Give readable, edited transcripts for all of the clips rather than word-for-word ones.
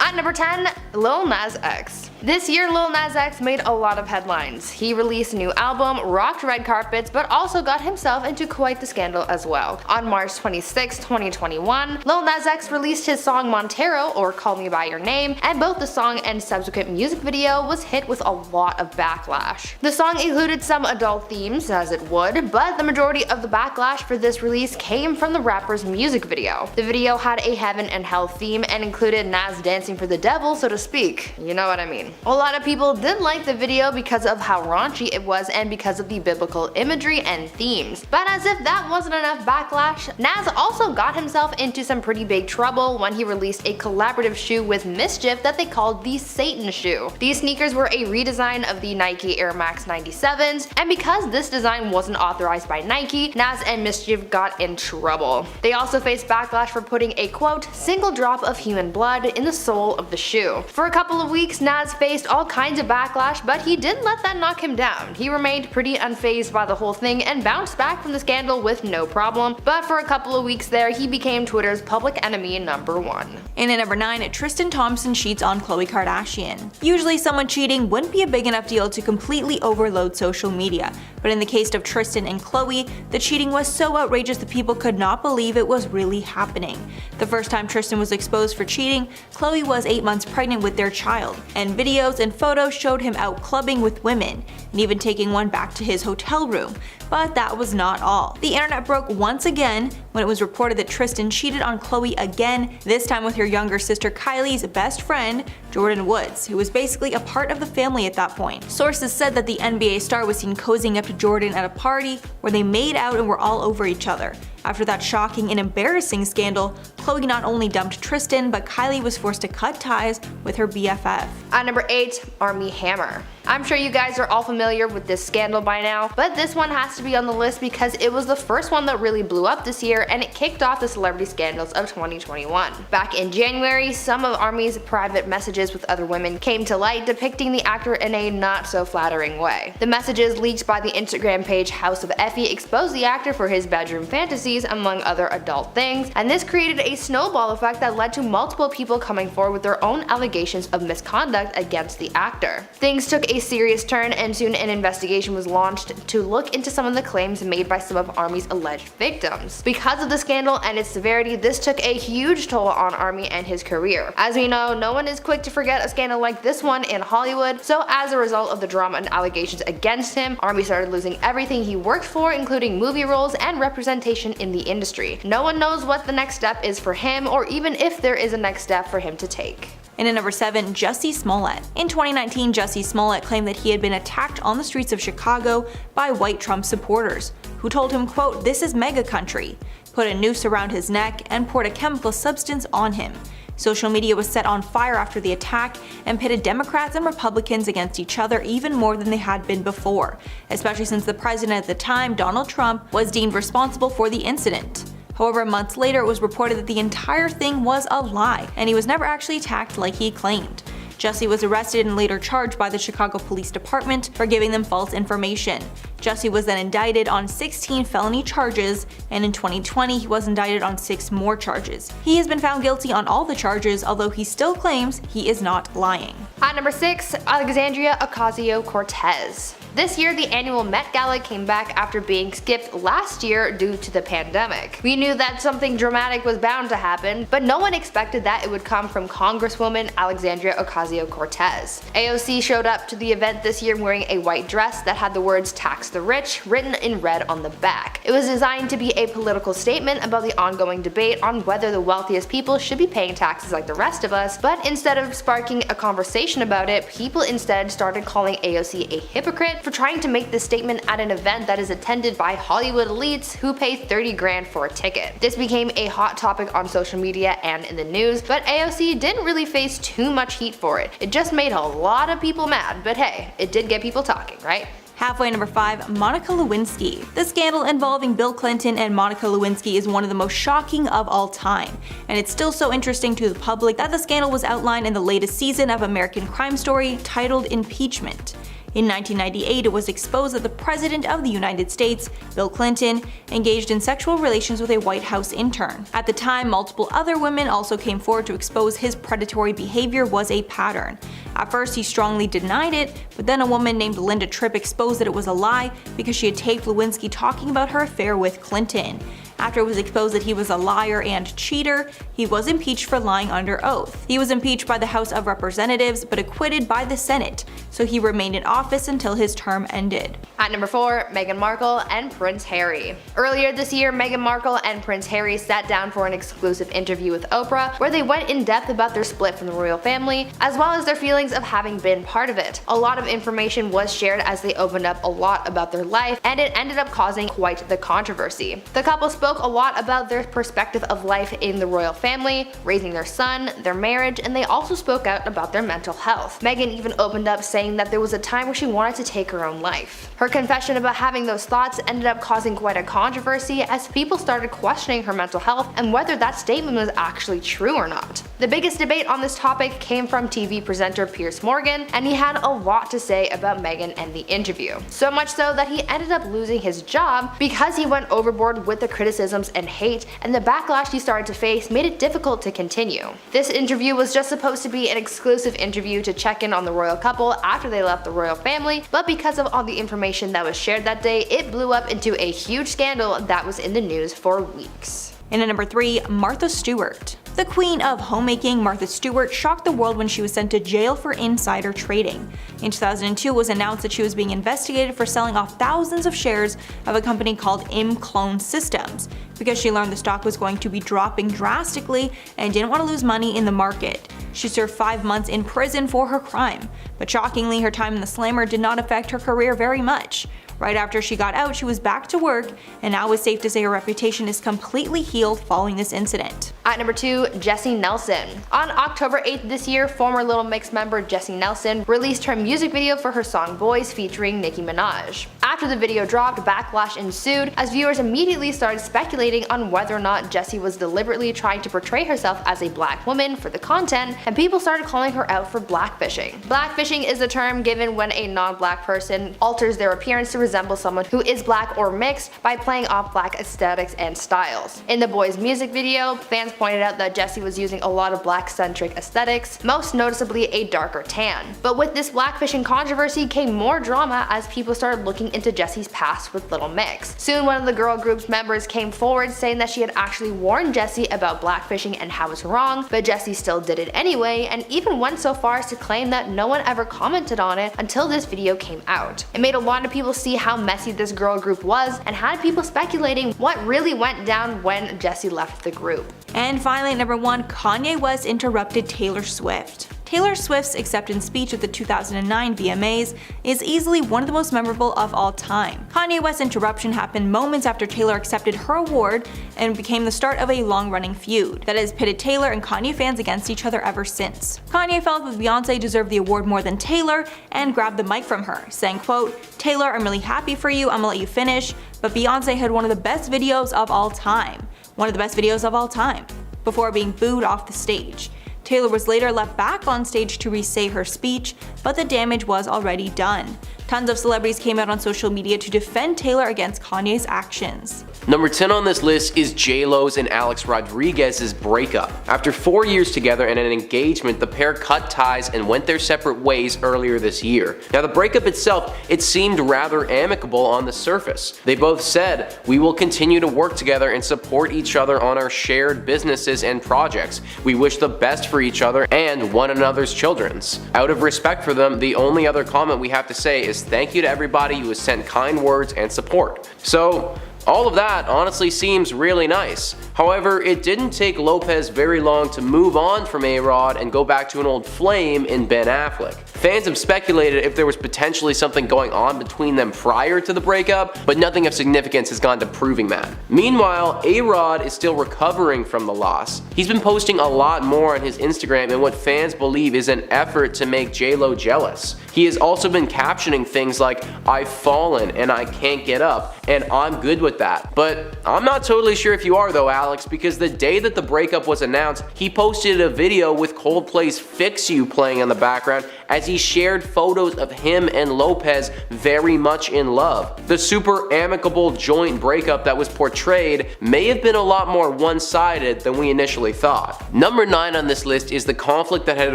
At number 10, Lil Nas X. This year, Lil Nas X made a lot of headlines. He released a new album, rocked red carpets, but also got himself into quite the scandal as well. On March 26, 2021, Lil Nas X released his song Montero, or Call Me By Your Name, and both the song and subsequent music video was hit with a lot of backlash. The song included some adult themes, as it would, but the majority of the backlash for this release came from the rapper's music video. The video had a heaven and hell theme and included Nas dancing for the devil, so to speak. You know what I mean. A lot of people didn't like the video because of how raunchy it was and because of the biblical imagery and themes. But as if that wasn't enough backlash, Nas also got himself into some pretty big trouble when he released a collaborative shoe with Mischief that they called the Satan shoe. These sneakers were a redesign of the Nike Air Max 97s, and because this design wasn't authorized by Nike, Nas and Mischief got in trouble. They also faced backlash for putting a quote, single drop of human blood in the sole of the shoe. For a couple of weeks, Nas faced all kinds of backlash, but he didn't let that knock him down. He remained pretty unfazed by the whole thing and bounced back from the scandal with no problem, but for a couple of weeks there, he became Twitter's public enemy #1. And at number 9, Tristan Thompson cheats on Khloe Kardashian. Usually someone cheating wouldn't be a big enough deal to completely overload social media, but in the case of Tristan and Khloe, the cheating was so outrageous that people could not believe it was really happening. The first time Tristan was exposed for cheating, Khloe was 8 months pregnant with their child, and videos and photos showed him out clubbing with women, and even taking one back to his hotel room. But that was not all. The internet broke once again when it was reported that Tristan cheated on Khloe again, this time with her younger sister Kylie's best friend, Jordyn Woods, who was basically a part of the family at that point. Sources said that the NBA star was seen cozying up to Jordyn at a party where they made out and were all over each other. After that shocking and embarrassing scandal, Khloe not only dumped Tristan, but Kylie was forced to cut ties with her BFF. At number 8, Armie Hammer. I'm sure you guys are all familiar with this scandal by now, but this one has to be on the list because it was the first one that really blew up this year and it kicked off the celebrity scandals of 2021. Back in January, some of Armie's private messages with other women came to light, depicting the actor in a not so flattering way. The messages leaked by the Instagram page House of Effie exposed the actor for his bedroom fantasies, among other adult things, and this created a snowball effect that led to multiple people coming forward with their own allegations of misconduct against the actor. Things took a serious turn and soon an investigation was launched to look into some of the claims made by some of Armie's alleged victims. Because of the scandal and its severity, this took a huge toll on Armie and his career. As we know, no one is quick to forget a scandal like this one in Hollywood, so as a result of the drama and allegations against him, Armie started losing everything he worked for, including movie roles and representation in the industry. No one knows what the next step is for him, or even if there is a next step for him to take. And at number 7, Jussie Smollett. In 2019, Jussie Smollett claimed that he had been attacked on the streets of Chicago by white Trump supporters, who told him, quote, "This is mega country," put a noose around his neck, and poured a chemical substance on him. Social media was set on fire after the attack and pitted Democrats and Republicans against each other even more than they had been before, especially since the president at the time, Donald Trump, was deemed responsible for the incident. However, months later it was reported that the entire thing was a lie, and he was never actually attacked like he claimed. Jussie was arrested and later charged by the Chicago Police Department for giving them false information. Jussie was then indicted on 16 felony charges, and in 2020 he was indicted on 6 more charges. He has been found guilty on all the charges, although he still claims he is not lying. At number 6, Alexandria Ocasio-Cortez. This year, the annual Met Gala came back after being skipped last year due to the pandemic. We knew that something dramatic was bound to happen, but no one expected that it would come from Congresswoman Alexandria Ocasio-Cortez. AOC showed up to the event this year wearing a white dress that had the words "Tax the Rich" written in red on the back. It was designed to be a political statement about the ongoing debate on whether the wealthiest people should be paying taxes like the rest of us, but instead of sparking a conversation about it, people instead started calling AOC a hypocrite for trying to make this statement at an event that is attended by Hollywood elites who pay 30 grand for a ticket. This became a hot topic on social media and in the news, but AOC didn't really face too much heat for it. It just made a lot of people mad, but hey, it did get people talking, right? Halfway, number 5, Monica Lewinsky. The scandal involving Bill Clinton and Monica Lewinsky is one of the most shocking of all time, and it's still so interesting to the public that the scandal was outlined in the latest season of American Crime Story titled Impeachment. In 1998, it was exposed that the President of the United States, Bill Clinton, engaged in sexual relations with a White House intern. At the time, multiple other women also came forward to expose his predatory behavior was a pattern. At first, he strongly denied it, but then a woman named Linda Tripp exposed that it was a lie because she had taped Lewinsky talking about her affair with Clinton. After it was exposed that he was a liar and cheater, he was impeached for lying under oath. He was impeached by the House of Representatives but acquitted by the Senate, so he remained in office until his term ended. At number 4, Meghan Markle and Prince Harry. Earlier this year, Meghan Markle and Prince Harry sat down for an exclusive interview with Oprah where they went in depth about their split from the royal family, as well as their feelings of having been part of it. A lot of information was shared as they opened up a lot about their life, and it ended up causing quite the controversy. The couple spoke a lot about their perspective of life in the royal family, raising their son, their marriage, and they also spoke out about their mental health. Meghan even opened up saying that there was a time where she wanted to take her own life. Her confession about having those thoughts ended up causing quite a controversy as people started questioning her mental health and whether that statement was actually true or not. The biggest debate on this topic came from TV presenter Piers Morgan, and he had a lot to say about Meghan and the interview. So much so that he ended up losing his job because he went overboard with the criticisms and hate, and the backlash he started to face made it difficult to continue. This interview was just supposed to be an exclusive interview to check in on the royal couple after they left the royal family, but because of all the information that was shared that day, it blew up into a huge scandal that was in the news for weeks. And at number 3, Martha Stewart. The queen of homemaking, Martha Stewart, shocked the world when she was sent to jail for insider trading. In 2002, it was announced that she was being investigated for selling off thousands of shares of a company called Clone Systems because she learned the stock was going to be dropping drastically and didn't want to lose money in the market. She served 5 months in prison for her crime, but shockingly, her time in the slammer did not affect her career very much. Right after she got out, she was back to work, and now it's safe to say her reputation is completely healed following this incident. At number 2, Jessie Nelson. On October 8th this year, former Little Mix member Jessie Nelson released her music video for her song Boys featuring Nicki Minaj. After the video dropped, backlash ensued as viewers immediately started speculating on whether or not Jessie was deliberately trying to portray herself as a black woman for the content, and people started calling her out for blackfishing. Blackfishing is a term given when a non-black person alters their appearance to resemble someone who is black or mixed by playing off black aesthetics and styles. In the Boys music video, fans pointed out that Jessie was using a lot of black-centric aesthetics, most noticeably a darker tan. But with this blackfishing controversy came more drama as people started looking into Jessie's past with Little Mix. Soon one of the girl group's members came forward saying that she had actually warned Jessie about blackfishing and how it's wrong, but Jessie still did it anyway, and even went so far as to claim that no one ever commented on it until this video came out. It made a lot of people see how messy this girl group was and had people speculating what really went down when Jessie left the group. And finally, at number 1, Kanye West interrupted Taylor Swift. Taylor Swift's acceptance speech at the 2009 VMAs is easily one of the most memorable of all time. Kanye West's interruption happened moments after Taylor accepted her award and became the start of a long-running feud that has pitted Taylor and Kanye fans against each other ever since. Kanye felt that Beyonce deserved the award more than Taylor and grabbed the mic from her, saying, quote, "Taylor, I'm really happy for you, I'm gonna let you finish, but Beyonce had one of the best videos of all time. One of the best videos of all time," before being booed off the stage. Taylor was later left back on stage to re-say her speech, but the damage was already done. Tons of celebrities came out on social media to defend Taylor against Kanye's actions. Number 10 on this list is J-Lo's and Alex Rodriguez's breakup. After 4 years together and an engagement, the pair cut ties and went their separate ways earlier this year. Now the breakup itself, it seemed rather amicable on the surface. They both said, "We will continue to work together and support each other on our shared businesses and projects. We wish the best for each other and one another's children's." Out of respect for them, the only other comment we have to say is thank you to everybody who has sent kind words and support. So, all of that honestly seems really nice. However, it didn't take Lopez very long to move on from A-Rod and go back to an old flame in Ben Affleck. Fans have speculated if there was potentially something going on between them prior to the breakup, but nothing of significance has gone to proving that. Meanwhile, A-Rod is still recovering from the loss. He's been posting a lot more on his Instagram in what fans believe is an effort to make J-Lo jealous. He has also been captioning things like, "I've fallen and I can't get up, and I'm good with that." But I'm not totally sure if you are though, Alex, because the day that the breakup was announced, he posted a video with Coldplay's Fix You playing in the background as he shared photos of him and Lopez very much in love. The super amicable joint breakup that was portrayed may have been a lot more one-sided than we initially thought. Number 9 on this list is the conflict that had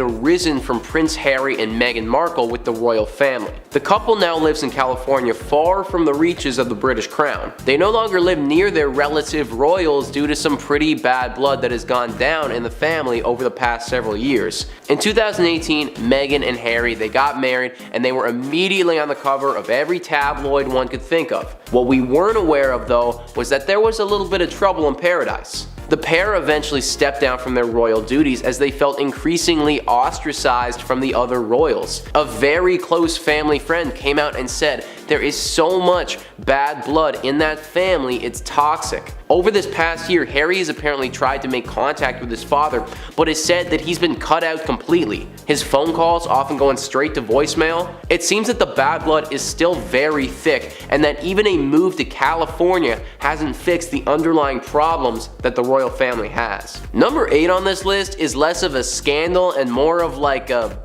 arisen from Prince Harry and Meghan Markle with the royal family. The couple now lives in California, far from the reaches of the British crown. They no longer live near their relative royals due to some pretty bad blood that has gone down in the family over the past several years. In 2018, Meghan and Harry, they got married and they were immediately on the cover of every tabloid one could think of. What we weren't aware of though was that there was a little bit of trouble in paradise. The pair eventually stepped down from their royal duties as they felt increasingly ostracized from the other royals. A very close family friend came out and said, "There is so much bad blood in that family, it's toxic." Over this past year, Harry has apparently tried to make contact with his father, but has said that he's been cut out completely. His phone calls often going straight to voicemail. It seems that the bad blood is still very thick, and that even a move to California hasn't fixed the underlying problems that the royal family has. Number 8 on this list is less of a scandal and more of like a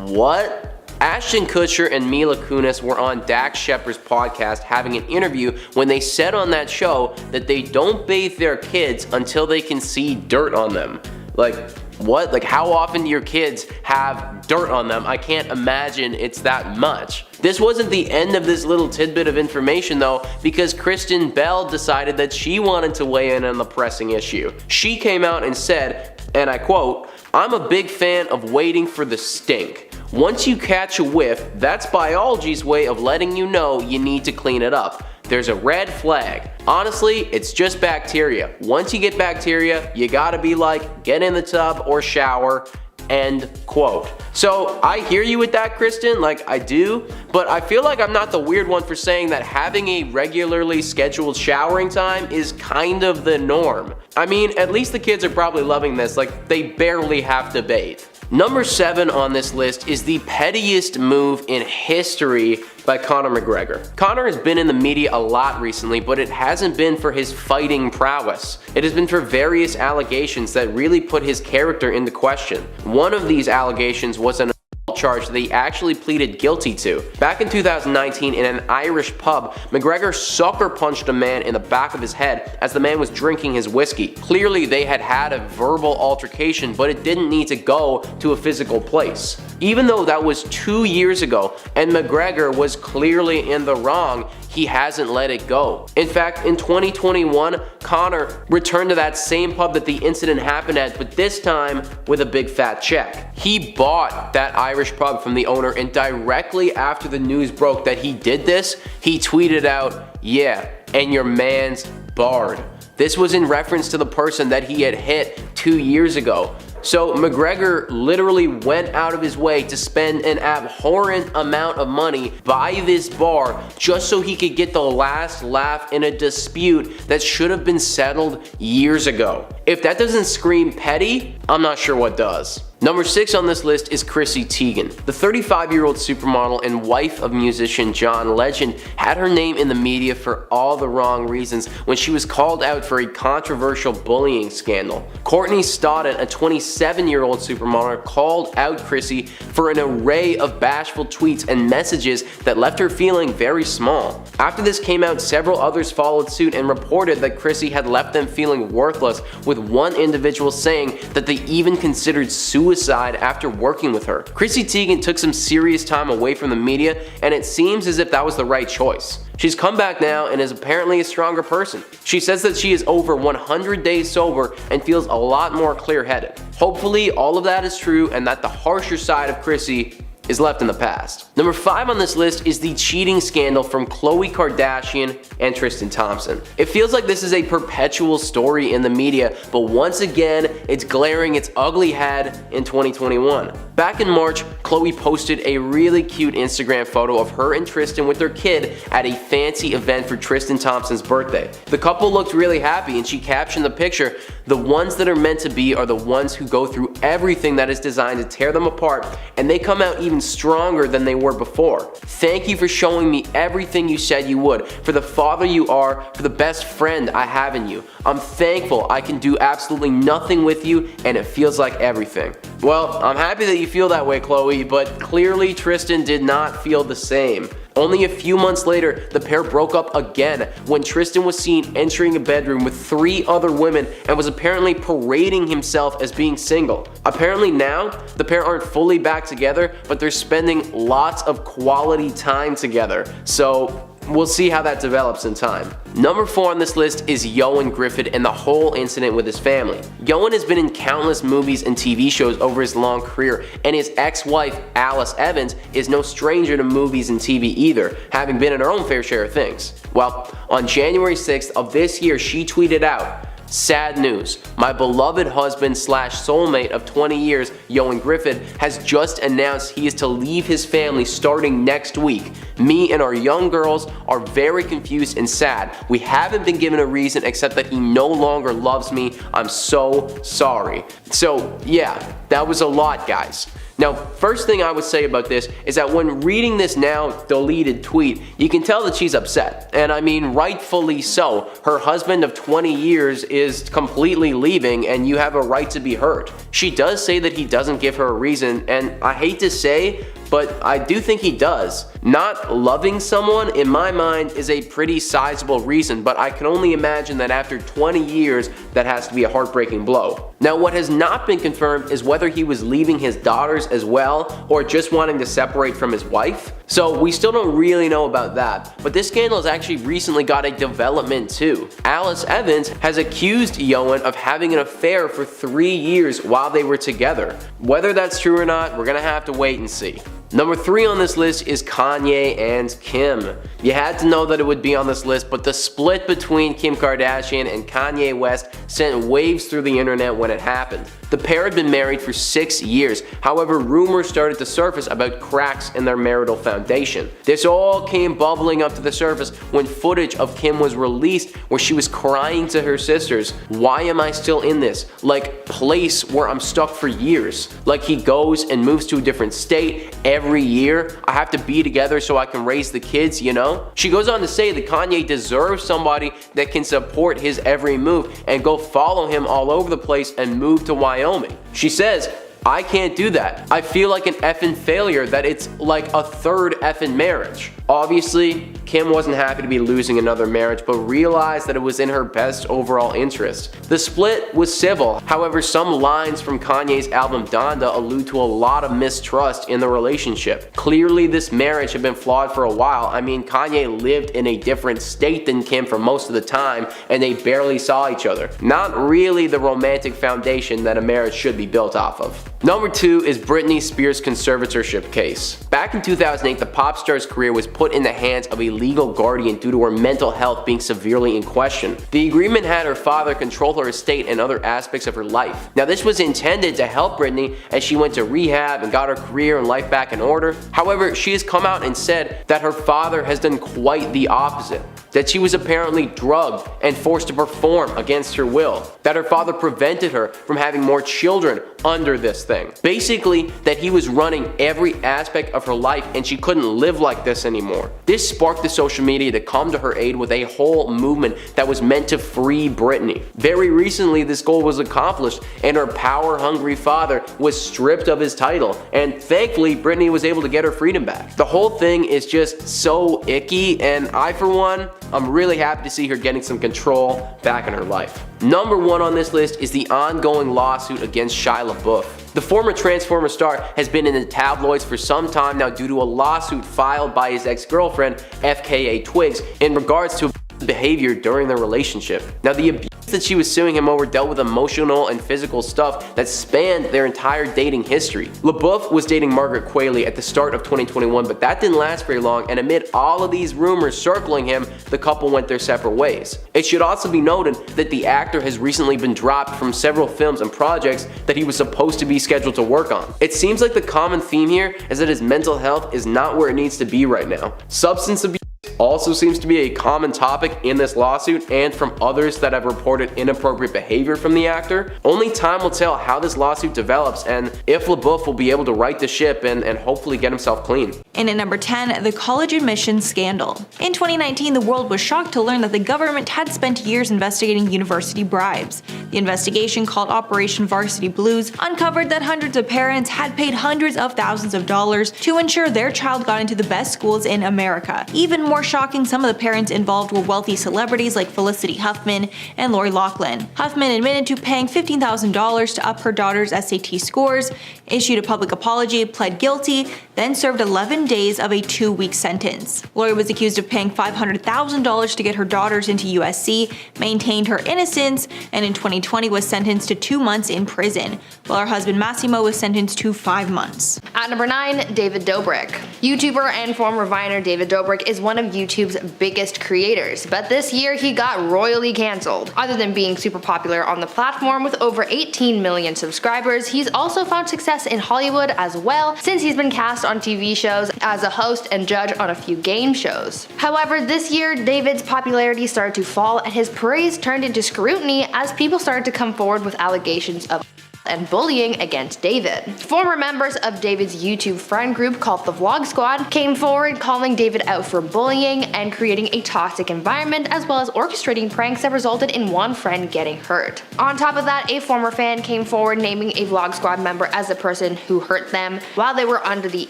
what? Ashton Kutcher and Mila Kunis were on Dax Shepard's podcast having an interview when they said on that show that they don't bathe their kids until they can see dirt on them. Like, what? Like, how often do your kids have dirt on them? I can't imagine it's that much. This wasn't the end of this little tidbit of information though, because Kristen Bell decided that she wanted to weigh in on the pressing issue. She came out and said, and I quote, "I'm a big fan of waiting for the stink. Once you catch a whiff, that's biology's way of letting you know you need to clean it up. There's a red flag. Honestly, it's just bacteria. Once you get bacteria, you gotta be like, get in the tub or shower." End quote. So I hear you with that, Kristen, like I do, but I feel like I'm not the weird one for saying that having a regularly scheduled showering time is kind of the norm. I mean, at least the kids are probably loving this, like they barely have to bathe. Number 7 on this list is the pettiest move in history by Conor McGregor. Conor has been in the media a lot recently, but it hasn't been for his fighting prowess. It has been for various allegations that really put his character into question. One of these allegations was an charge that he actually pleaded guilty to. Back in 2019 in an Irish pub, McGregor sucker punched a man in the back of his head as the man was drinking his whiskey. Clearly they had had a verbal altercation, but it didn't need to go to a physical place. Even though that was 2 years ago and McGregor was clearly in the wrong, he hasn't let it go. In fact, in 2021, Conor returned to that same pub that the incident happened at, but this time with a big fat check. He bought that Irish pub from the owner, and directly after the news broke that he did this, he tweeted out, "Yeah, and your man's barred." This was in reference to the person that he had hit 2 years ago. So McGregor literally went out of his way to spend an abhorrent amount of money by this bar just so he could get the last laugh in a dispute that should have been settled years ago. If that doesn't scream petty, I'm not sure what does. Number 6 on this list is Chrissy Teigen. The 35-year-old supermodel and wife of musician John Legend had her name in the media for all the wrong reasons when she was called out for a controversial bullying scandal. Courtney Stodden, a 27-year-old supermodel, called out Chrissy for an array of bashful tweets and messages that left her feeling very small. After this came out, several others followed suit and reported that Chrissy had left them feeling worthless, with one individual saying that they even considered suicide after working with her. Chrissy Teigen took some serious time away from the media, and it seems as if that was the right choice. She's come back now and is apparently a stronger person. She says that she is over 100 days sober and feels a lot more clear-headed. Hopefully all of that is true and that the harsher side of Chrissy is left in the past. Number 5 on this list is the cheating scandal from Khloe Kardashian and Tristan Thompson. It feels like this is a perpetual story in the media, but once again, it's glaring its ugly head in 2021. Back in March, Khloe posted a really cute Instagram photo of her and Tristan with their kid at a fancy event for Tristan Thompson's birthday. The couple looked really happy, and she captioned the picture, "The ones that are meant to be are the ones who go through everything that is designed to tear them apart, and they come out even even stronger than they were before. Thank you for showing me everything you said you would, for the father you are, for the best friend I have in you. I'm thankful I can do absolutely nothing with you, and it feels like everything. Well, I'm happy that you feel that way, Khloe, but clearly Tristan did not feel the same. Only a few months later, the pair broke up again when Tristan was seen entering a bedroom with 3 other women and was apparently parading himself as being single. Apparently now, the pair aren't fully back together, but they're spending lots of quality time together. So we'll see how that develops in time. Number 4 on this list is Ioan Gruffudo and the whole incident with his family. Ioan has been in countless movies and TV shows over his long career, and his ex-wife, Alice Evans, is no stranger to movies and TV either, having been in her own fair share of things. Well, on January 6th of this year, she tweeted out, "Sad news. My beloved husband / soulmate of 20 years, Ioan Gruffudo, has just announced he is to leave his family starting next week. Me and our young girls are very confused and sad. We haven't been given a reason except that he no longer loves me. I'm so sorry." So yeah, that was a lot, guys. Now, first thing I would say about this is that when reading this now deleted tweet, you can tell that she's upset. And I mean, rightfully so. Her husband of 20 years is completely leaving, and you have a right to be hurt. She does say that he doesn't give her a reason, and I hate to say, but I do think he does. Not loving someone, in my mind, is a pretty sizable reason, but I can only imagine that after 20 years, that has to be a heartbreaking blow. Now, what has not been confirmed is whether he was leaving his daughters as well, or just wanting to separate from his wife. So we still don't really know about that, but this scandal has actually recently got a development too. Alice Evans has accused Ioan of having an affair for 3 years while they were together. Whether that's true or not, we're gonna have to wait and see. Number 3 on this list is Kanye and Kim. You had to know that it would be on this list, but the split between Kim Kardashian and Kanye West sent waves through the internet when it happened. The pair had been married for 6 years, however rumors started to surface about cracks in their marital foundation. This all came bubbling up to the surface when footage of Kim was released where she was crying to her sisters, "Why am I still in this, like, place where I'm stuck for years? Like, he goes and moves to a different state every year. I have to be together so I can raise the kids, you know?" She goes on to say that Kanye deserves somebody that can support his every move and go follow him all over the place and move to Wyoming. She says, "I can't do that. I feel like an effing failure that it's like a third effing marriage." Obviously, Kim wasn't happy to be losing another marriage, but realized that it was in her best overall interest. The split was civil, however some lines from Kanye's album Donda allude to a lot of mistrust in the relationship. Clearly this marriage had been flawed for a while. I mean, Kanye lived in a different state than Kim for most of the time, and they barely saw each other. Not really the romantic foundation that a marriage should be built off of. Number 2 is Britney Spears' conservatorship case. Back in 2008, the pop star's career was put in the hands of a legal guardian due to her mental health being severely in question. The agreement had her father control her estate and other aspects of her life. Now, this was intended to help Britney as she went to rehab and got her career and life back in order. However, she has come out and said that her father has done quite the opposite. That she was apparently drugged and forced to perform against her will. That her father prevented her from having more children under this thing. Basically, that he was running every aspect of her life and she couldn't live like this anymore. This sparked the social media to come to her aid with a whole movement that was meant to free Britney. Very recently, this goal was accomplished and her power-hungry father was stripped of his title, and thankfully, Britney was able to get her freedom back. The whole thing is just so icky, and I, for one, I'm really happy to see her getting some control back in her life. Number 1 on this list is the ongoing lawsuit against Shia LaBeouf. The former Transformer star has been in the tabloids for some time now due to a lawsuit filed by his ex-girlfriend, FKA Twigs, in regards to behavior during their relationship. Now, the abuse that she was suing him over dealt with emotional and physical stuff that spanned their entire dating history. LaBeouf was dating Margaret Qualley at the start of 2021, but that didn't last very long, and amid all of these rumors circling him, the couple went their separate ways. It should also be noted that the actor has recently been dropped from several films and projects that he was supposed to be scheduled to work on. It seems like the common theme here is that his mental health is not where it needs to be right now. Substance abuse, also seems to be a common topic in this lawsuit and from others that have reported inappropriate behavior from the actor. Only time will tell how this lawsuit develops and if LaBeouf will be able to right the ship and hopefully get himself clean. And at number 10, the college admissions scandal. In 2019, the world was shocked to learn that the government had spent years investigating university bribes. The investigation, called Operation Varsity Blues, uncovered that hundreds of parents had paid hundreds of thousands of dollars to ensure their child got into the best schools in America. Even more shocking, some of the parents involved were wealthy celebrities like Felicity Huffman and Lori Loughlin. Huffman admitted to paying $15,000 to up her daughter's SAT scores, issued a public apology, pled guilty, then served 11 days of a 2-week sentence. Lori was accused of paying $500,000 to get her daughters into USC, maintained her innocence, and in 2020 was sentenced to 2 months in prison, while her husband Massimo was sentenced to 5 months. At number 9, David Dobrik. YouTuber and former Viner David Dobrik is one of YouTube's biggest creators, but this year he got royally cancelled. Other than being super popular on the platform with over 18 million subscribers, he's also found success in Hollywood as well, since he's been cast on TV shows as a host and judge on a few game shows. However, this year David's popularity started to fall and his praise turned into scrutiny as people started to come forward with allegations of and bullying against David. Former members of David's YouTube friend group called the Vlog Squad came forward calling David out for bullying and creating a toxic environment, as well as orchestrating pranks that resulted in one friend getting hurt. On top of that, a former fan came forward naming a Vlog Squad member as the person who hurt them while they were under the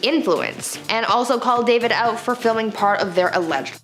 influence, and also called David out for filming part of their alleged.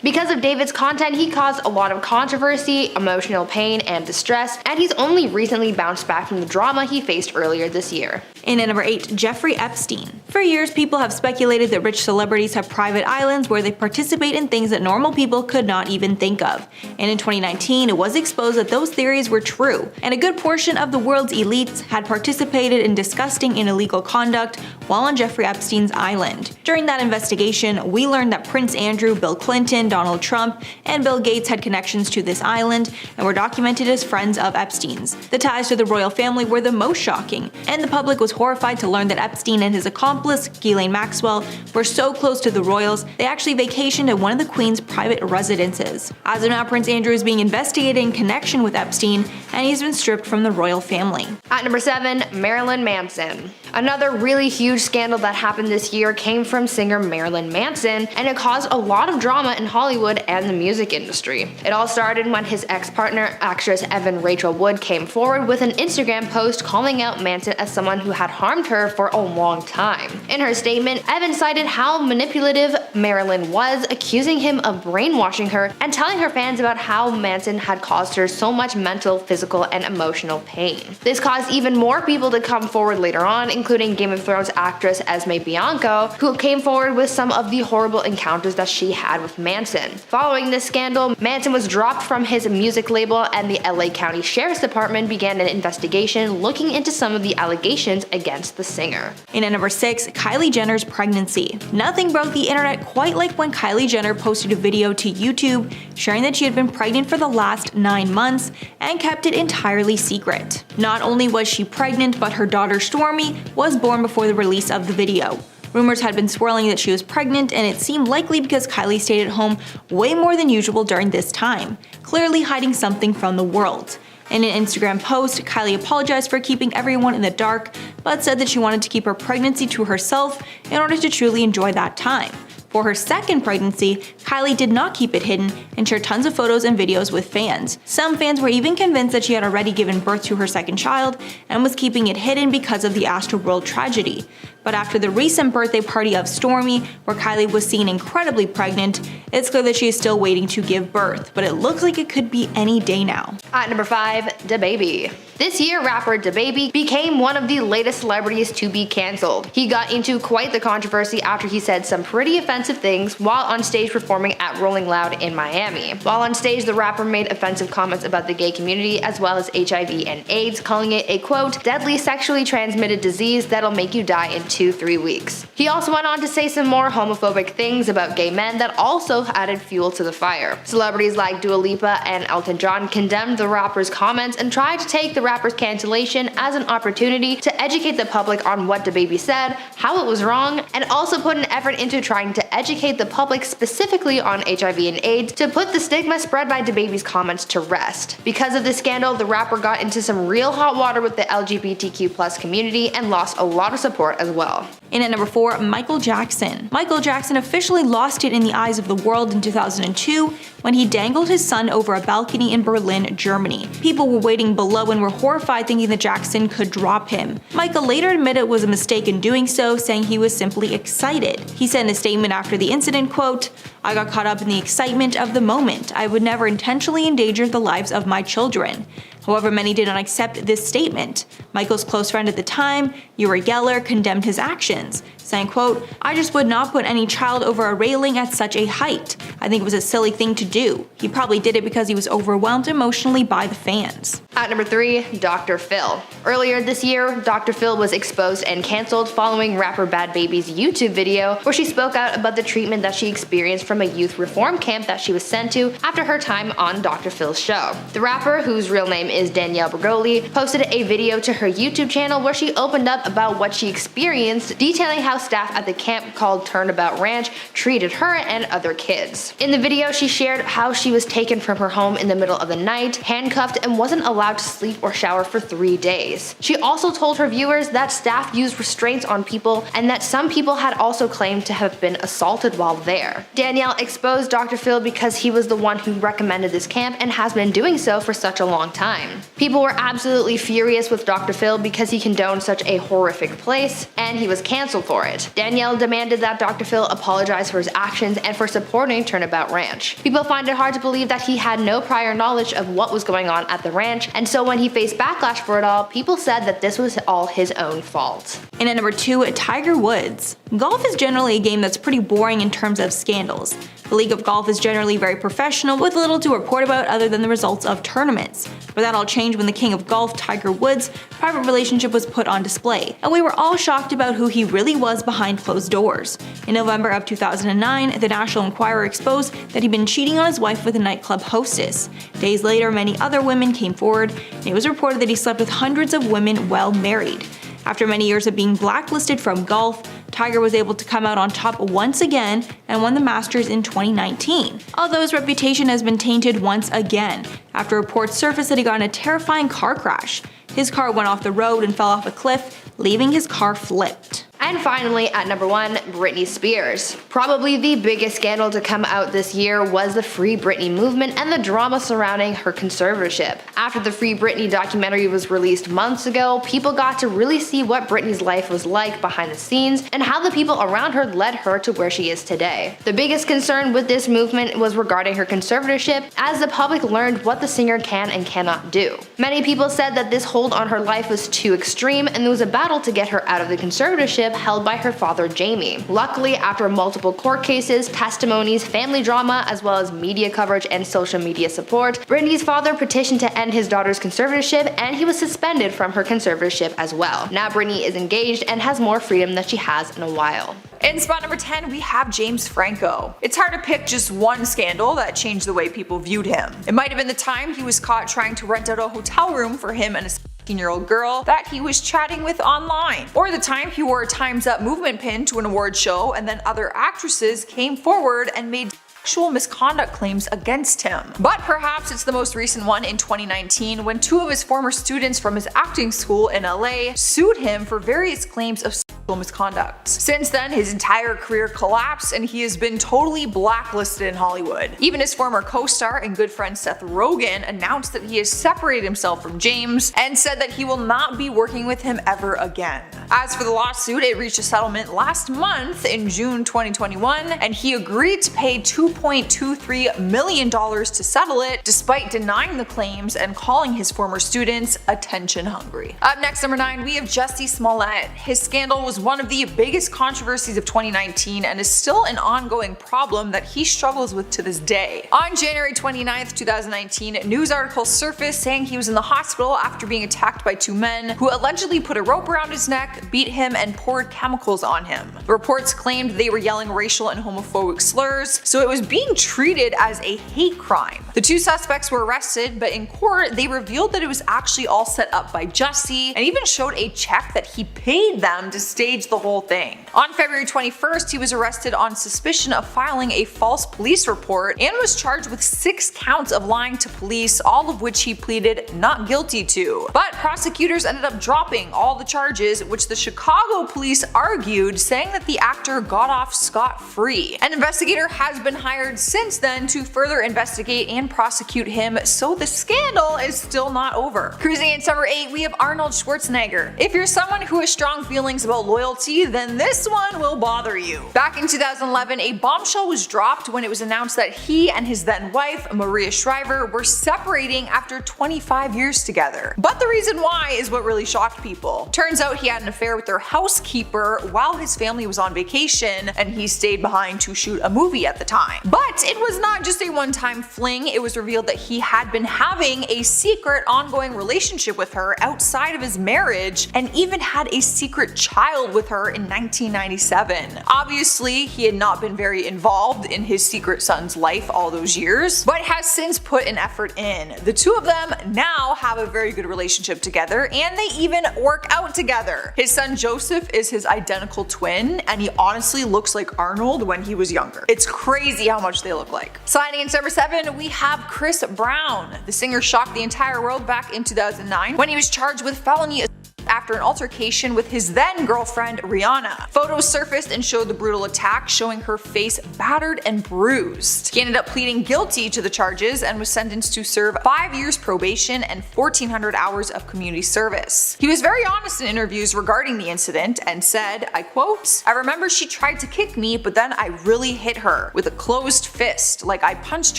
Because of David's content, he caused a lot of controversy, emotional pain, and distress, and he's only recently bounced back from the drama he faced earlier this year. And at number 8, Jeffrey Epstein. For years, people have speculated that rich celebrities have private islands where they participate in things that normal people could not even think of. And in 2019, it was exposed that those theories were true, and a good portion of the world's elites had participated in disgusting and illegal conduct while on Jeffrey Epstein's island. During that investigation, we learned that Prince Andrew, Bill Clinton, Donald Trump, and Bill Gates had connections to this island and were documented as friends of Epstein's. The ties to the royal family were the most shocking, and the public was horrified to learn that Epstein and his accomplice, Ghislaine Maxwell, were so close to the royals they actually vacationed at one of the Queen's private residences. As of now, Prince Andrew is being investigated in connection with Epstein, and he's been stripped from the royal family. At number 7, Marilyn Manson. Another really huge scandal that happened this year came from singer Marilyn Manson, and it caused a lot of drama in Hollywood and the music industry. It all started when his ex-partner, actress Evan Rachel Wood, came forward with an Instagram post calling out Manson as someone who had harmed her for a long time. In her statement, Evan cited how manipulative Marilyn was, accusing him of brainwashing her and telling her fans about how Manson had caused her so much mental, physical, and emotional pain. This caused even more people to come forward later on, including Game of Thrones actress Esme Bianco, who came forward with some of the horrible encounters that she had with Manson. Following this scandal, Manson was dropped from his music label, and the LA County Sheriff's Department began an investigation looking into some of the allegations against the singer. And at number 6, Kylie Jenner's pregnancy. Nothing broke the internet quite like when Kylie Jenner posted a video to YouTube sharing that she had been pregnant for the last 9 months and kept it entirely secret. Not only was she pregnant, but her daughter Stormi was born before the release of the video. Rumors had been swirling that she was pregnant, and it seemed likely because Kylie stayed at home way more than usual during this time, clearly hiding something from the world. In an Instagram post, Kylie apologized for keeping everyone in the dark, but said that she wanted to keep her pregnancy to herself in order to truly enjoy that time. For her second pregnancy, Kylie did not keep it hidden and shared tons of photos and videos with fans. Some fans were even convinced that she had already given birth to her second child and was keeping it hidden because of the Astroworld tragedy. But after the recent birthday party of Stormi, where Kylie was seen incredibly pregnant, it's clear that she is still waiting to give birth, but it looks like it could be any day now. At number 5, DaBaby. This year, rapper DaBaby became one of the latest celebrities to be cancelled. He got into quite the controversy after he said some pretty offensive things while on stage performing at Rolling Loud in Miami. While on stage, the rapper made offensive comments about the gay community as well as HIV and AIDS, calling it a quote, deadly sexually transmitted disease that'll make you die in 2-3 weeks. He also went on to say some more homophobic things about gay men that also added fuel to the fire. Celebrities like Dua Lipa and Elton John condemned the rapper's comments and tried to take the rapper's cancellation as an opportunity to educate the public on what DaBaby said, how it was wrong, and also put an effort into trying to educate the public specifically on HIV and AIDS to put the stigma spread by DaBaby's comments to rest. Because of this scandal, the rapper got into some real hot water with the LGBTQ+ community and lost a lot of support as well. In at number 4, Michael Jackson. Michael Jackson officially lost it in the eyes of the world in 2002 when he dangled his son over a balcony in Berlin, Germany. People were waiting below and were horrified, thinking that Jackson could drop him. Michael later admitted it was a mistake in doing so, saying he was simply excited. He said in a statement after the incident, quote, "I got caught up in the excitement of the moment. I would never intentionally endanger the lives of my children." However, many did not accept this statement. Michael's close friend at the time, Uri Geller, condemned his actions, saying, quote, "I just would not put any child over a railing at such a height. I think it was a silly thing to do. He probably did it because he was overwhelmed emotionally by the fans." At number 3, Dr. Phil. Earlier this year, Dr. Phil was exposed and cancelled following rapper Bad Baby's YouTube video where she spoke out about the treatment that she experienced from a youth reform camp that she was sent to after her time on Dr. Phil's show. The rapper, whose real name is Danielle Bergoli, posted a video to her YouTube channel where she opened up about what she experienced, detailing how staff at the camp called Turnabout Ranch treated her and other kids. In the video, she shared how she was taken from her home in the middle of the night, handcuffed, and wasn't allowed to sleep or shower for 3 days. She also told her viewers that staff used restraints on people and that some people had also claimed to have been assaulted while there. Danielle exposed Dr. Phil because he was the one who recommended this camp and has been doing so for such a long time. People were absolutely furious with Dr. Phil because he condoned such a horrific place, and he was cancelled for it. Danielle demanded that Dr. Phil apologize for his actions and for supporting Turnabout Ranch. People find it hard to believe that he had no prior knowledge of what was going on at the ranch, and so when he faced backlash for it all, people said that this was all his own fault. And at number 2, Tiger Woods. Golf is generally a game that's pretty boring in terms of scandals. The League of Golf is generally very professional with little to report about other than the results of tournaments. But that all changed when the king of golf, Tiger Woods' private relationship was put on display, and we were all shocked about who he really was behind closed doors. In November of 2009, the National Enquirer exposed that he'd been cheating on his wife with a nightclub hostess. Days later, many other women came forward, and it was reported that he slept with hundreds of women while married. After many years of being blacklisted from golf, Tiger was able to come out on top once again and won the Masters in 2019. Although his reputation has been tainted once again, after reports surfaced that he got in a terrifying car crash. His car went off the road and fell off a cliff, leaving his car flipped. And finally, at number 1, Britney Spears. Probably the biggest scandal to come out this year was the Free Britney movement and the drama surrounding her conservatorship. After the Free Britney documentary was released months ago, people got to really see what Britney's life was like behind the scenes and how the people around her led her to where she is today. The biggest concern with this movement was regarding her conservatorship, as the public learned what the singer can and cannot do. Many people said that this hold on her life was too extreme and there was a battle to get her out of the conservatorship held by her father Jamie. Luckily, after multiple court cases, testimonies, family drama, as well as media coverage and social media support, Britney's father petitioned to end his daughter's conservatorship and he was suspended from her conservatorship as well. Now Britney is engaged and has more freedom than she has in a while. In spot number 10, we have James Franco. It's hard to pick just one scandal that changed the way people viewed him. It might have been the time he was caught trying to rent out a hotel room for him and a 16-year-old girl that he was chatting with online. Or the time he wore a Time's Up movement pin to an award show and then other actresses came forward and made sexual misconduct claims against him. But perhaps it's the most recent one in 2019 when 2 of his former students from his acting school in LA sued him for various claims of sexual misconduct. Since then, his entire career collapsed and he has been totally blacklisted in Hollywood. Even his former co-star and good friend Seth Rogen announced that he has separated himself from James and said that he will not be working with him ever again. As for the lawsuit, it reached a settlement last month in June 2021 and he agreed to pay $2.23 million to settle it, despite denying the claims and calling his former students attention hungry. Up next, number 9, we have Jussie Smollett. His scandal was was one of the biggest controversies of 2019 and is still an ongoing problem that he struggles with to this day. On January 29th, 2019, news articles surfaced saying he was in the hospital after being attacked by two men who allegedly put a rope around his neck, beat him, and poured chemicals on him. The reports claimed they were yelling racial and homophobic slurs, so it was being treated as a hate crime. The two suspects were arrested, but in court they revealed that it was actually all set up by Jussie and even showed a check that he paid them to stage the whole thing. On February 21st, he was arrested on suspicion of filing a false police report and was charged with 6 counts of lying to police, all of which he pleaded not guilty to. But prosecutors ended up dropping all the charges, which the Chicago police argued, saying that the actor got off scot-free. An investigator has been hired since then to further investigate and prosecute him, so the scandal is still not over. Cruising in number 8, we have Arnold Schwarzenegger. If you're someone who has strong feelings about loyalty, then this one will bother you. Back in 2011, a bombshell was dropped when it was announced that he and his then wife, Maria Shriver, were separating after 25 years together. But the reason why is what really shocked people. Turns out he had an affair with their housekeeper while his family was on vacation, and he stayed behind to shoot a movie at the time. But it was not just a one-time fling. It was revealed that he had been having a secret ongoing relationship with her outside of his marriage, and even had a secret child with her in 1997. Obviously, he had not been very involved in his secret son's life all those years, but has since put an effort in. The two of them now have a very good relationship together, and they even work out together. His son Joseph is his identical twin, and he honestly looks like Arnold when he was younger. It's crazy how much they look like. Sliding in number 7, we have Chris Brown. The singer shocked the entire world back in 2009 when he was charged with felony after an altercation with his then girlfriend Rihanna. Photos surfaced and showed the brutal attack, showing her face battered and bruised. He ended up pleading guilty to the charges and was sentenced to serve 5 years probation and 1,400 hours of community service. He was very honest in interviews regarding the incident and said, I quote, "I remember she tried to kick me, but then I really hit her with a closed fist. Like I punched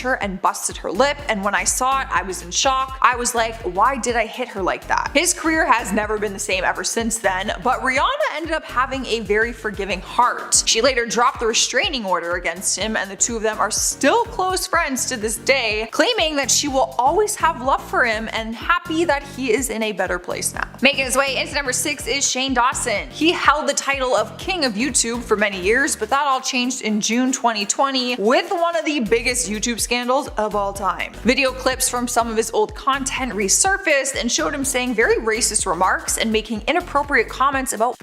her and busted her lip, and when I saw it, I was in shock. I was like, why did I hit her like that?" His career has never been the same ever since then, but Rihanna ended up having a very forgiving heart. She later dropped the restraining order against him, and the two of them are still close friends to this day, claiming that she will always have love for him and happy that he is in a better place now. Making his way into number 6 is Shane Dawson. He held the title of King of YouTube for many years, but that all changed in June 2020 with one of the biggest YouTube scandals of all time. Video clips from some of his old content resurfaced and showed him saying very racist remarks and making inappropriate comments about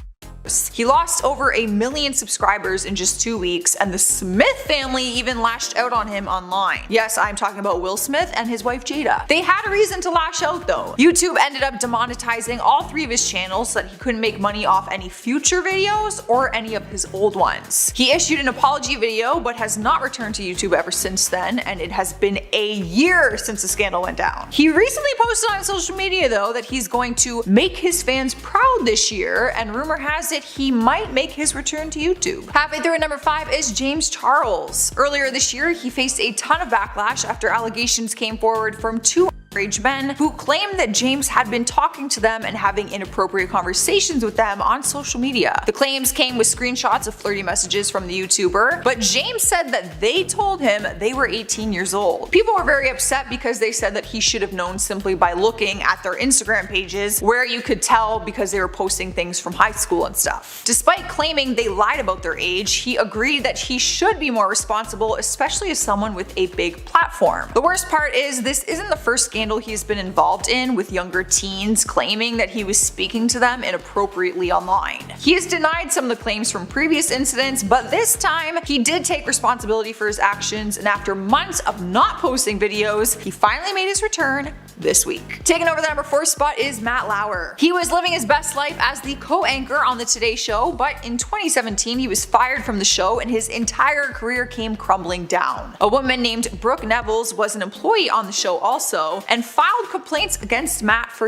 He lost over 1 million subscribers in just 2 weeks, and the Smith family even lashed out on him online. Yes, I'm talking about Will Smith and his wife Jada. They had a reason to lash out though. YouTube ended up demonetizing all 3 of his channels so that he couldn't make money off any future videos or any of his old ones. He issued an apology video but has not returned to YouTube ever since then, and it has been a year since the scandal went down. He recently posted on social media though that he's going to make his fans proud this year, and rumor has it he might make his return to YouTube. Halfway through at number 5 is James Charles. Earlier this year, he faced a ton of backlash after allegations came forward from 2 underage men who claimed that James had been talking to them and having inappropriate conversations with them on social media. The claims came with screenshots of flirty messages from the YouTuber, but James said that they told him they were 18 years old. People were very upset because they said that he should have known simply by looking at their Instagram pages, where you could tell because they were posting things from high school and stuff. Despite claiming they lied about their age, he agreed that he should be more responsible, especially as someone with a big platform. The worst part is this isn't the first scandal he's been involved in, with younger teens claiming that he was speaking to them inappropriately online. He has denied some of the claims from previous incidents, but this time he did take responsibility for his actions, and after months of not posting videos, he finally made his return this week. Taking over the number 4 spot is Matt Lauer. He was living his best life as the co-anchor on the Today Show, but in 2017 he was fired from the show and his entire career came crumbling down. A woman named Brooke Nevels was an employee on the show also, and filed complaints against Matt for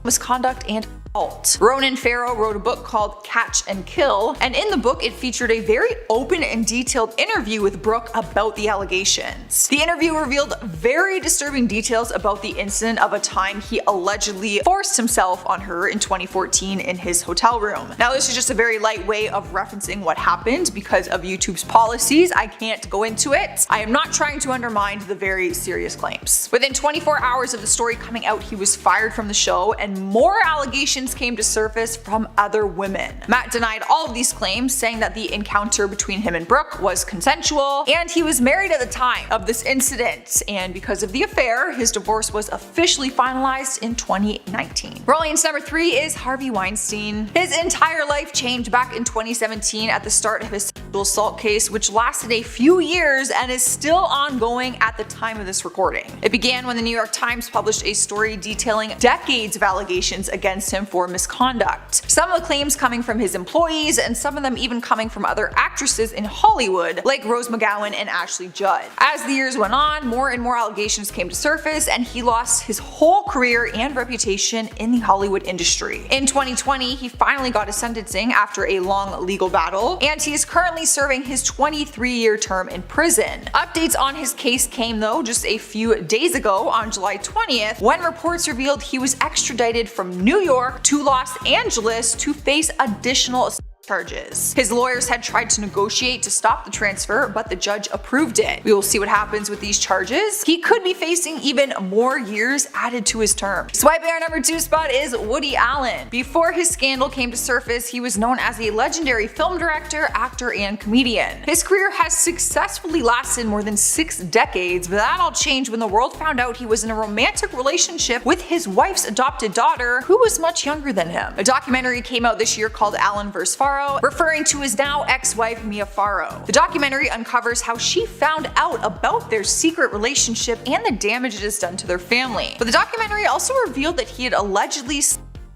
misconduct and Ronan Farrow wrote a book called Catch and Kill, and in the book it featured a very open and detailed interview with Brooke about the allegations. The interview revealed very disturbing details about the incident of a time he allegedly forced himself on her in 2014 in his hotel room. Now this is just a very light way of referencing what happened because of YouTube's policies. I can't go into it. I am not trying to undermine the very serious claims. Within 24 hours of the story coming out, he was fired from the show, and more allegations came to surface from other women. Matt denied all of these claims, saying that the encounter between him and Brooke was consensual, and he was married at the time of this incident, and because of the affair, his divorce was officially finalized in 2019. Rollian's number 3 is Harvey Weinstein. His entire life changed back in 2017 at the start of his sexual assault case, which lasted a few years and is still ongoing at the time of this recording. It began when the New York Times published a story detailing decades of allegations against him for misconduct. Some of the claims coming from his employees, and some of them even coming from other actresses in Hollywood, like Rose McGowan and Ashley Judd. As the years went on, more and more allegations came to surface, and he lost his whole career and reputation in the Hollywood industry. In 2020, he finally got his sentencing after a long legal battle, and he is currently serving his 23-year term in prison. Updates on his case came though just a few days ago on July 20th, when reports revealed he was extradited from New York to Los Angeles to face additional charges. His lawyers had tried to negotiate to stop the transfer, but the judge approved it. We will see what happens with these charges. He could be facing even more years added to his term. Swiping our number 2 spot is Woody Allen. Before his scandal came to surface, he was known as a legendary film director, actor, and comedian. His career has successfully lasted more than 6 decades, but that all changed when the world found out he was in a romantic relationship with his wife's adopted daughter, who was much younger than him. A documentary came out this year called Allen vs. Farrow, referring to his now ex-wife Mia Farrow. The documentary uncovers how she found out about their secret relationship and the damage it has done to their family. But the documentary also revealed that he had allegedly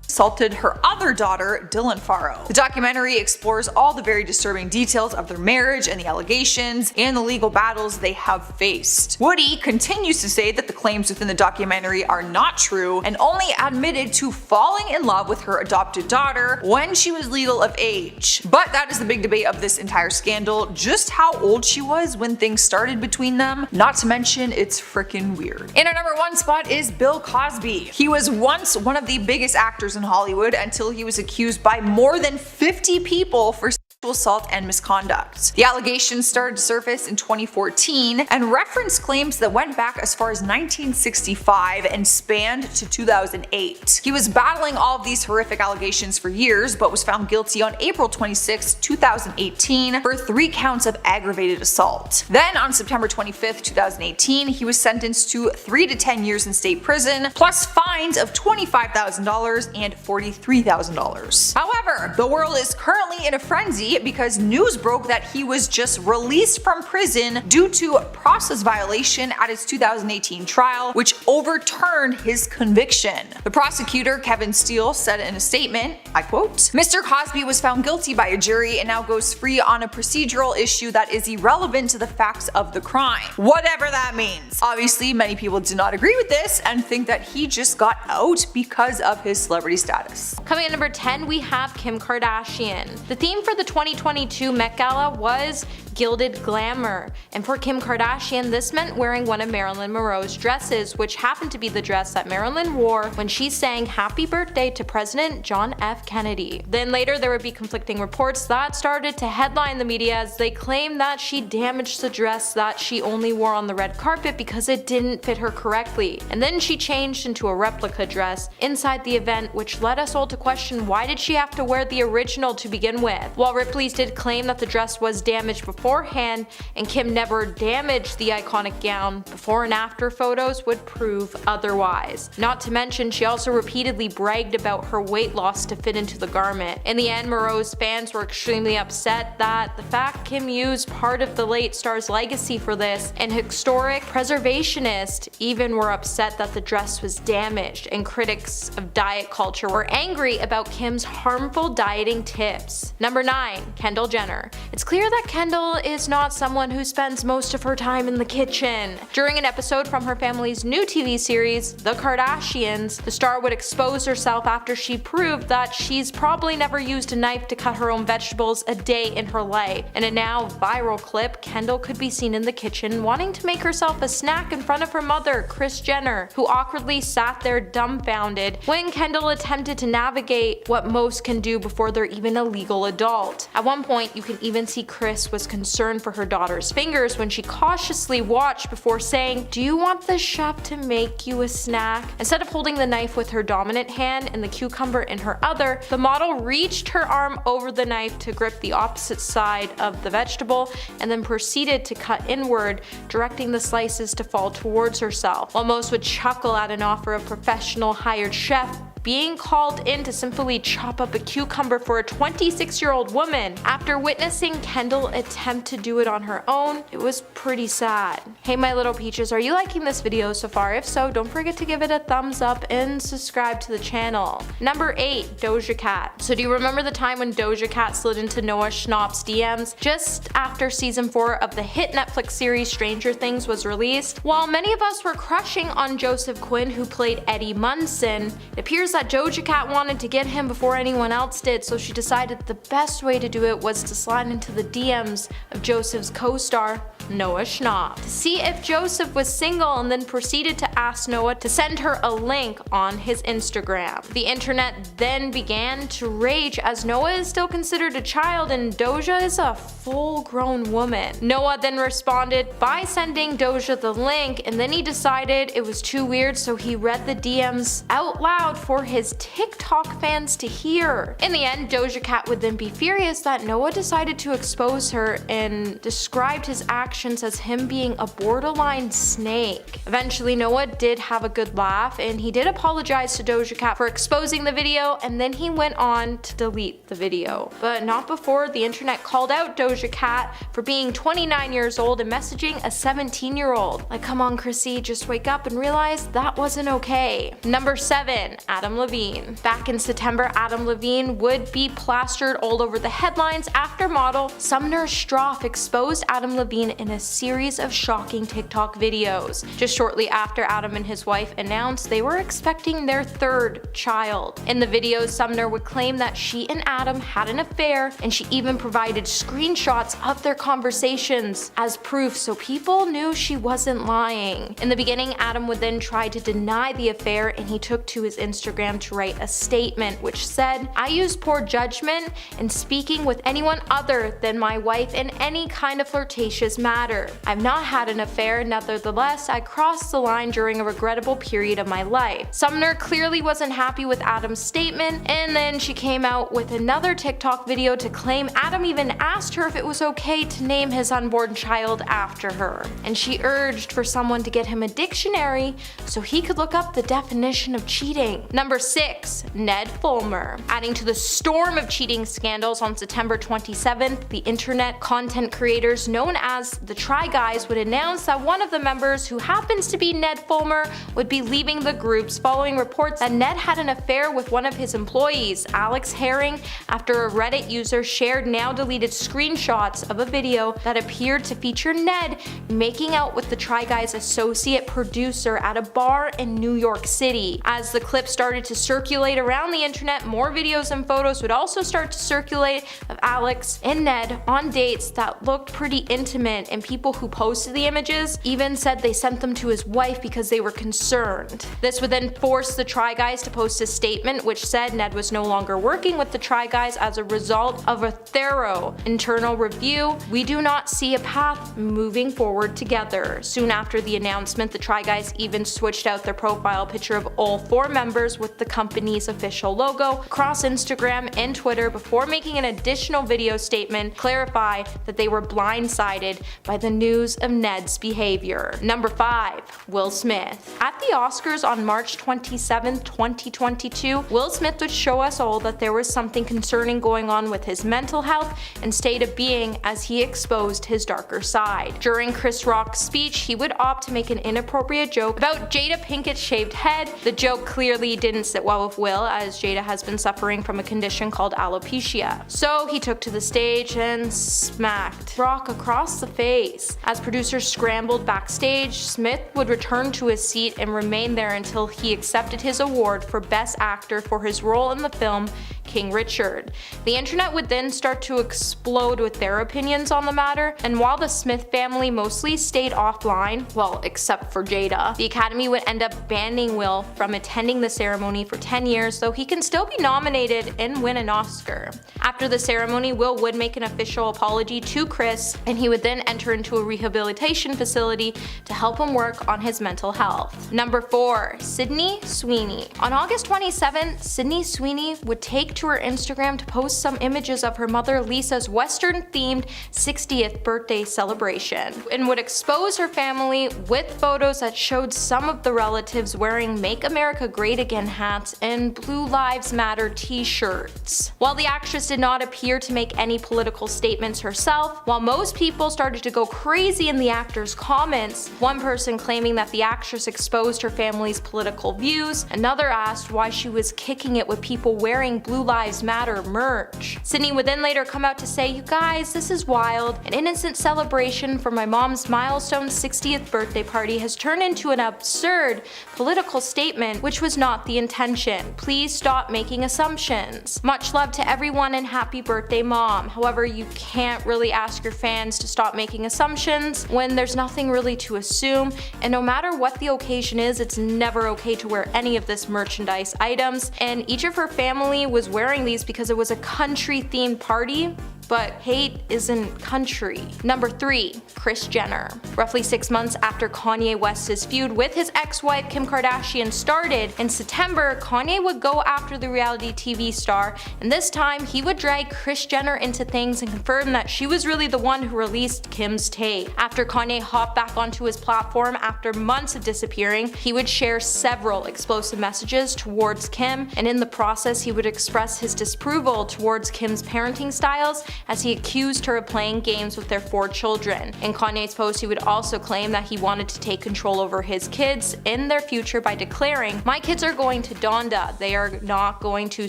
assaulted her other daughter, Dylan Farrow. The documentary explores all the very disturbing details of their marriage and the allegations and the legal battles they have faced. Woody continues to say that the claims within the documentary are not true, and only admitted to falling in love with her adopted daughter when she was legal of age. But that is the big debate of this entire scandal, just how old she was when things started between them, not to mention it's freaking weird. In our number 1 spot is Bill Cosby. He was once one of the biggest actors in Hollywood until he was accused by more than 50 people for sexual assault and misconduct. The allegations started to surface in 2014 and referenced claims that went back as far as 1965 and spanned to 2008. He was battling all of these horrific allegations for years, but was found guilty on April 26, 2018 for 3 counts of aggravated assault. Then on September 25, 2018, he was sentenced to 3 to 10 years in state prison, plus fines of $25,000 and $43,000. However, the world is currently in a frenzy because news broke that he was just released from prison due to process violation at his 2018 trial, which overturned his conviction. The prosecutor, Kevin Steele, said in a statement, I quote, "Mr. Cosby was found guilty by a jury and now goes free on a procedural issue that is irrelevant to the facts of the crime." Whatever that means. Obviously, many people do not agree with this and think that he just got out because of his celebrity status. Coming at number 10, we have Kim Kardashian. The theme for the 2022 Met Gala was gilded glamour, and for Kim Kardashian this meant wearing one of Marilyn Monroe's dresses, which happened to be the dress that Marilyn wore when she sang Happy Birthday to President John F. Kennedy. Then later there would be conflicting reports that started to headline the media as they claimed that she damaged the dress that she only wore on the red carpet because it didn't fit her correctly, and then she changed into a replica dress inside the event, which led us all to question why did she have to wear the original to begin with. While Ripley's did claim that the dress was damaged beforehand and Kim never damaged the iconic gown, before and after photos would prove otherwise. Not to mention she also repeatedly bragged about her weight loss to fit into the garment. In the end, Monroe's fans were extremely upset that the fact Kim used part of the late star's legacy for this, and historic preservationists even were upset that the dress was damaged, and critics of diet culture were angry about Kim's harmful dieting tips. Number 9. Kendall Jenner. It's clear that Kendall Kendall is not someone who spends most of her time in the kitchen. During an episode from her family's new TV series, The Kardashians, the star would expose herself after she proved that she's probably never used a knife to cut her own vegetables a day in her life. In a now viral clip, Kendall could be seen in the kitchen wanting to make herself a snack in front of her mother, Kris Jenner, who awkwardly sat there dumbfounded when Kendall attempted to navigate what most can do before they're even a legal adult. At one point, you can even see Kris was concerned for her daughter's fingers when she cautiously watched before saying, "Do you want the chef to make you a snack?" Instead of holding the knife with her dominant hand and the cucumber in her other, the model reached her arm over the knife to grip the opposite side of the vegetable and then proceeded to cut inward, directing the slices to fall towards herself. While most would chuckle at an offer of professional hired chef being called in to simply chop up a cucumber for a 26-year-old woman, after witnessing Kendall attempt to do it on her own, it was pretty sad. Hey my little peaches, are you liking this video so far? If so, don't forget to give it a thumbs up and subscribe to the channel. Number 8. Doja Cat. So do you remember the time when Doja Cat slid into Noah Schnapp's DMs just after season 4 of the hit Netflix series Stranger Things was released? While many of us were crushing on Joseph Quinn, who played Eddie Munson, it appears that Doja Cat wanted to get him before anyone else did, so she decided the best way to do it was to slide into the DMs of Joseph's co-star, Noah Schnapp, to see if Joseph was single, and then proceeded to ask Noah to send her a link on his Instagram. The internet then began to rage as Noah is still considered a child and Doja is a full-grown woman. Noah then responded by sending Doja the link, and then he decided it was too weird, so he read the DMs out loud for his TikTok fans to hear. In the end, Doja Cat would then be furious that Noah decided to expose her and described his actions as him being a borderline snake. Eventually, Noah did have a good laugh and he did apologize to Doja Cat for exposing the video, and then he went on to delete the video. But not before the internet called out Doja Cat for being 29 years old and messaging a 17-year-old. Like, come on Chrissy, just wake up and realize that wasn't okay. Number 7. Adam Levine. Back in September, Adam Levine would be plastered all over the headlines after model Sumner Stroff exposed Adam Levine in a series of shocking TikTok videos. Just shortly after Adam and his wife announced they were expecting their 3rd child. In the videos, Sumner would claim that she and Adam had an affair, and she even provided screenshots of their conversations as proof, so people knew she wasn't lying. In the beginning, Adam would then try to deny the affair, and he took to his Instagram to write a statement which said, "I used poor judgment in speaking with anyone other than my wife in any kind of flirtatious matter. I've not had an affair, nevertheless I crossed the line during a regrettable period of my life." Sumner clearly wasn't happy with Adam's statement, and then she came out with another TikTok video to claim Adam even asked her if it was okay to name his unborn child after her, and she urged for someone to get him a dictionary so he could look up the definition of cheating. Number 6. Ned Fulmer. Adding to the storm of cheating scandals, on September 27th, the internet content creators known as the Try Guys would announce that one of the members, who happens to be Ned Fulmer, would be leaving the groups following reports that Ned had an affair with one of his employees, Alex Herring, after a Reddit user shared now deleted screenshots of a video that appeared to feature Ned making out with the Try Guys associate producer at a bar in New York City. As the clip started to circulate around the internet, more videos and photos would also start to circulate of Alex and Ned on dates that looked pretty intimate, and people who posted the images even said they sent them to his wife because they were concerned. This would then force the Try Guys to post a statement which said Ned was no longer working with the Try Guys as a result of a thorough internal review. "We do not see a path moving forward together." Soon after the announcement, the Try Guys even switched out their profile picture of all 4 members with the company's official logo across Instagram and Twitter before making an additional video statement clarify that they were blindsided by the news of Ned's behavior. Number 5. Will Smith. At the Oscars on March 27, 2022, Will Smith would show us all that there was something concerning going on with his mental health and state of being being as he exposed his darker side. During Chris Rock's speech, he would opt to make an inappropriate joke about Jada Pinkett's shaved head. The joke clearly didn't sit well with Will, as Jada has been suffering from a condition called alopecia. So he took to the stage and smacked Rock across the face. As producers scrambled backstage, Smith would return to his seat and remain there until he accepted his award for Best Actor for his role in the film King Richard. The internet would then start to explode with their opinions on the matter, and while the Smith family mostly stayed offline, well, except for Jada, the Academy would end up banning Will from attending the ceremony for 10 years, though he can still be nominated and win an Oscar. After the ceremony, Will would make an official apology to Chris, and he would then enter into a rehabilitation facility to help him work on his mental health. Number 4. Sydney Sweeney. On August 27th, Sydney Sweeney would take to her Instagram to post some images of her mother Lisa's Western-themed 60th birthday celebration, and would expose her family with photos that showed some of the relatives wearing Make America Great Again hats and Blue Lives Matter t-shirts. While the actress did not appear to make any political statements herself, while most people started to go crazy in the actor's comments, one person claiming that the actress exposed her family's political views, another asked why she was kicking it with people wearing Blue Lives Matter merch. Sydney would then later come out to say, "You guys, this is wild. An innocent celebration for my mom's milestone 60th birthday party has turned into an absurd political statement, which was not the intention. Please stop making assumptions. Much love to everyone and happy birthday, Mom." However, you can't really ask your fans to stop making assumptions when there's nothing really to assume, and no matter what the occasion is, it's never okay to wear any of this merchandise items, and each of her family was wearing these because it was a country-themed party. But hate isn't country. Number 3. Kris Jenner. Roughly 6 months after Kanye West's feud with his ex-wife Kim Kardashian started, in September, Kanye would go after the reality TV star, and this time he would drag Kris Jenner into things and confirm that she was really the one who released Kim's tape. After Kanye hopped back onto his platform after months of disappearing, he would share several explosive messages towards Kim, and in the process he would express his disapproval towards Kim's parenting styles, as he accused her of playing games with their 4 children. In Kanye's post, he would also claim that he wanted to take control over his kids in their future by declaring, "My kids are going to Donda, they are not going to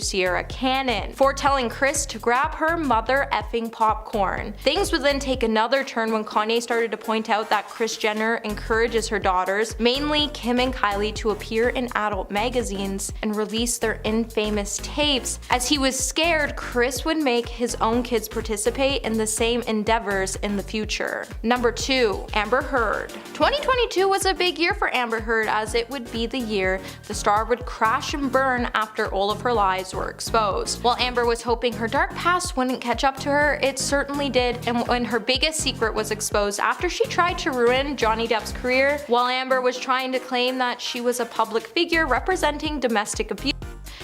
Sierra Canyon," foretelling Kris to grab her mother effing popcorn. Things would then take another turn when Kanye started to point out that Kris Jenner encourages her daughters, mainly Kim and Kylie, to appear in adult magazines and release their infamous tapes. As he was scared, Kris would make his own kids participate in the same endeavors in the future. Number 2. Amber Heard. 2022 was a big year for Amber Heard, as it would be the year the star would crash and burn after all of her lies were exposed. While Amber was hoping her dark past wouldn't catch up to her, it certainly did, and when her biggest secret was exposed after she tried to ruin Johnny Depp's career, while Amber was trying to claim that she was a public figure representing domestic abuse.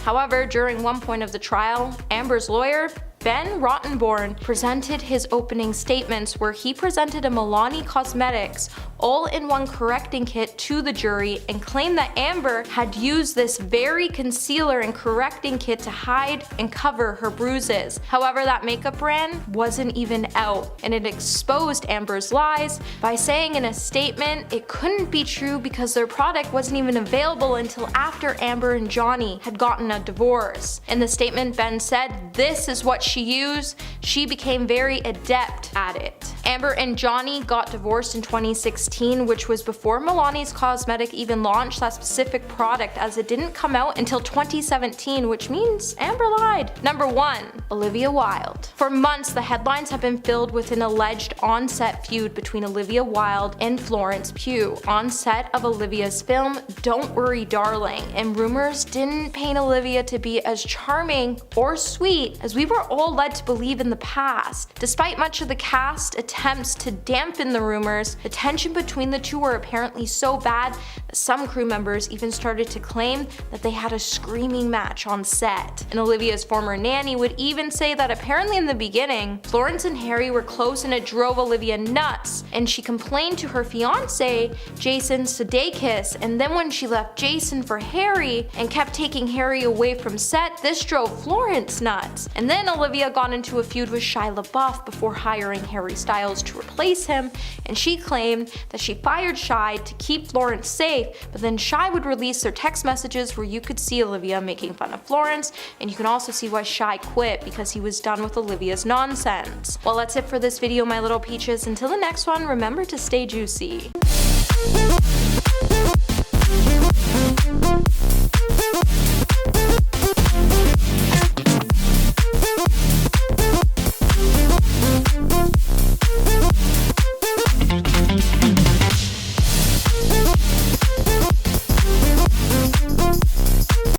However, during one point of the trial, Amber's lawyer, Ben Rottenborn, presented his opening statements where he presented a Milani Cosmetics all-in-one correcting kit to the jury and claimed that Amber had used this very concealer and correcting kit to hide and cover her bruises. However, that makeup brand wasn't even out, and it exposed Amber's lies by saying in a statement it couldn't be true because their product wasn't even available until after Amber and Johnny had gotten a divorce. In the statement, Ben said, "This is what she used. She became very adept at it." Amber and Johnny got divorced in 2016, which was before Milani's Cosmetic even launched that specific product, as it didn't come out until 2017, which means Amber lied. Number 1. Olivia Wilde. For months, the headlines have been filled with an alleged on-set feud between Olivia Wilde and Florence Pugh on set of Olivia's film Don't Worry Darling, and rumors didn't paint Olivia to be as charming or sweet as we were all led to believe in the past. Despite much of the cast attempts to dampen the rumors. The tension between the two were apparently so bad that some crew members even started to claim that they had a screaming match on set. And Olivia's former nanny would even say that apparently in the beginning, Florence and Harry were close and it drove Olivia nuts, and she complained to her fiance, Jason Sudeikis, and then when she left Jason for Harry and kept taking Harry away from set, this drove Florence nuts. And then Olivia got into a feud with Shia LaBeouf before hiring Harry Styles to replace him, and she claimed that she fired Shia to keep Florence safe, but then Shia would release their text messages where you could see Olivia making fun of Florence, and you can also see why Shia quit, because he was done with Olivia's nonsense. Well, that's it for this video, my little peaches. Until the next one, remember to stay juicy.